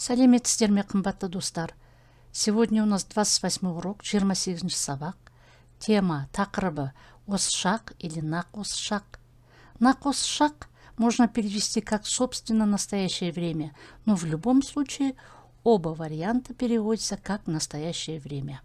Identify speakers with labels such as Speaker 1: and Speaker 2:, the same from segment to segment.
Speaker 1: Сәлеметсіздер ме, қымбатты достар? Сегодня у нас 28 урок, 28 сабақ. Тема, тақырыбы осы шақ или нақ осы шақ. Нақ осы шақ можно перевести как собственно настоящее время, но в любом случае оба варианта переводятся как настоящее время.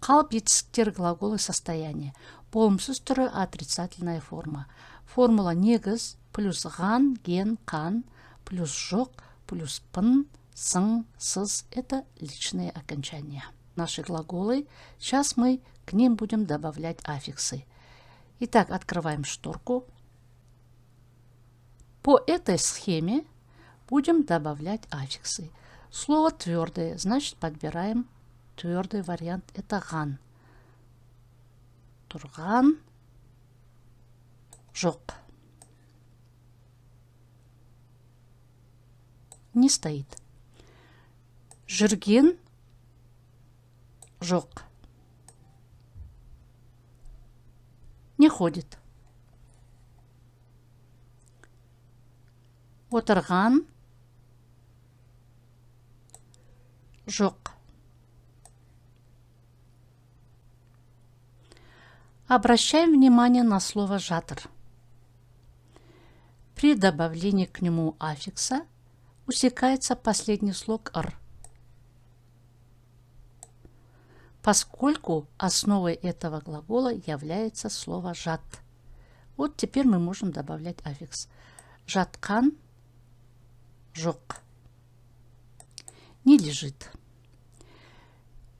Speaker 1: Қалып етістіктер глаголы состояния. Болымсыз түрі отрицательная форма. Формула негіз плюс ған, ген, қан, плюс жоқ, плюс пын, сын, сыз – это личные окончания. Наши глаголы, сейчас мы к ним будем добавлять аффиксы. Итак, открываем шторку. По этой схеме будем добавлять аффиксы. Слово твердое, значит подбираем твердый вариант, это ган. Турган, жоқ. Не стоит. Жүрген, жоқ. Не ходит. Отырған, жоқ. Обращаем внимание на слово жатыр. При добавлении к нему аффикса усекается последний слог «р», поскольку основой этого глагола является слово «жат». Вот теперь мы можем добавлять аффикс. Жатқан, жоқ. Не лежит.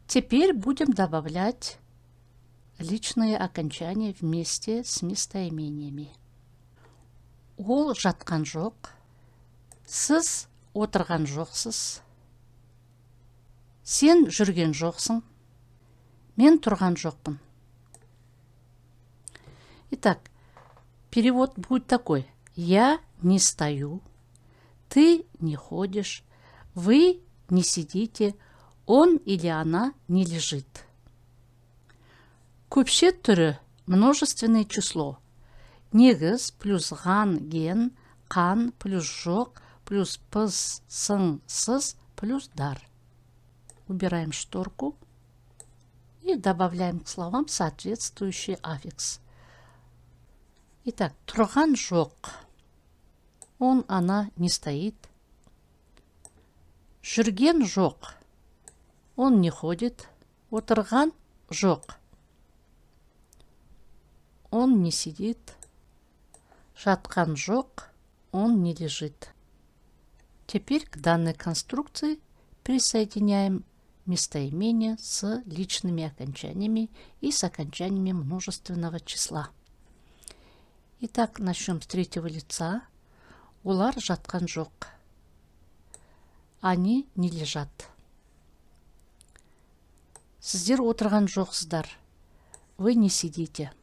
Speaker 1: Теперь будем добавлять личные окончания вместе с местоимениями. Ол жатқан жоқ. Сіз отырған жоқсыз. Сен жүрген жоқсың. Мен тұрған жоқпын. Итак, перевод будет такой. Я не стою. Ты не ходишь. Вы не сидите. Он или она не лежит. Көпше түрі множественное число. Негіз плюс ған, ген, қан плюс жоқ плюс пыз, сын, сыз плюс дар. Убираем шторку и добавляем к словам соответствующий аффикс. Итак, тұрған жоқ. Он, она не стоит. Жүрген жоқ. Он не ходит. Отырған жоқ. Он не сидит. Жатқан жоқ. Он не лежит. Теперь к данной конструкции присоединяем местоимения с личными окончаниями и с окончаниями множественного числа. Итак, начнем с третьего лица. Олар жатқан жоқ. Они не лежат. Сіздер отырған жоқсыздар. Вы не сидите.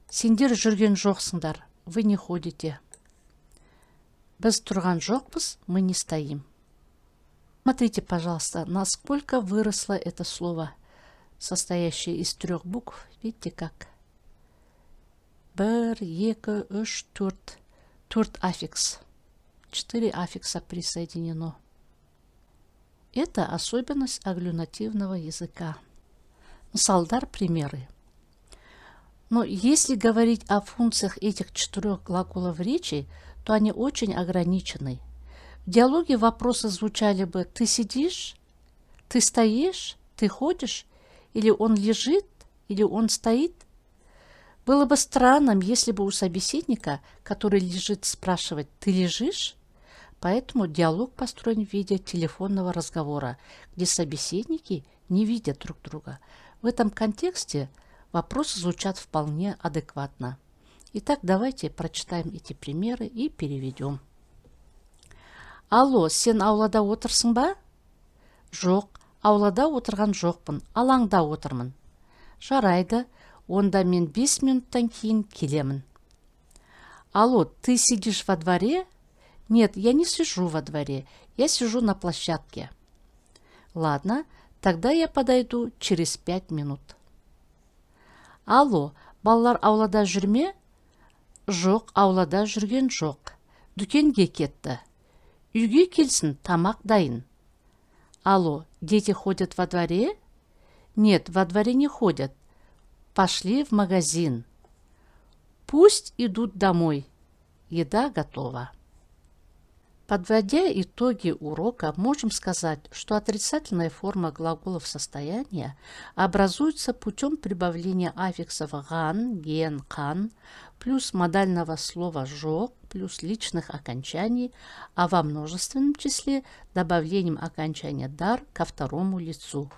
Speaker 1: Сендер жүрген жоқсыңдар. Вы не ходите. Біз тұрған жоқпыз, мы не стоим. Смотрите, пожалуйста, насколько выросло это слово, состоящее из 3 букв. Видите как? Бір, екі, үш, төрт. 4 аффикс. 4 аффикса присоединено. Это особенность аглюнативного языка. Мысалдар, примеры. Но если говорить о функциях этих 4 глаголов речи, то они очень ограничены. В диалоге вопросы звучали бы «ты сидишь?», «ты стоишь?», «ты ходишь?», или «он лежит?», или «он стоит?». Было бы странным, если бы у собеседника, который лежит, спрашивать «ты лежишь?». Поэтому диалог построен в виде телефонного разговора, где собеседники не видят друг друга. В этом контексте вопросы звучат вполне адекватно. Итак, давайте прочитаем эти примеры и переведем. Алло, сен аулада отырсың ба? Жоқ, аулада отырған жоқпын, алаңда отырмын. Жарайды, онда мен 5 минуттан кейін келемін. Алло, ты сидишь во дворе? Нет, я не сижу во дворе, я сижу на площадке. Ладно, тогда я подойду через 5 минут. Алло, балалар аулада жүр ме? Жоқ, аулада жүрген жоқ. Дүкенге кетті. Үйге келсін, тамақ дайын. Алло, дети ходят во дворе? Нет, во дворе не ходят. Пошли в магазин. Пусть идут домой. Еда готова. Подводя итоги урока, можем сказать, что отрицательная форма глаголов состояния образуется путем прибавления аффиксов ган, ген, кан, плюс модального слова жок, плюс личных окончаний, а во множественном числе добавлением окончания дар ко второму лицу.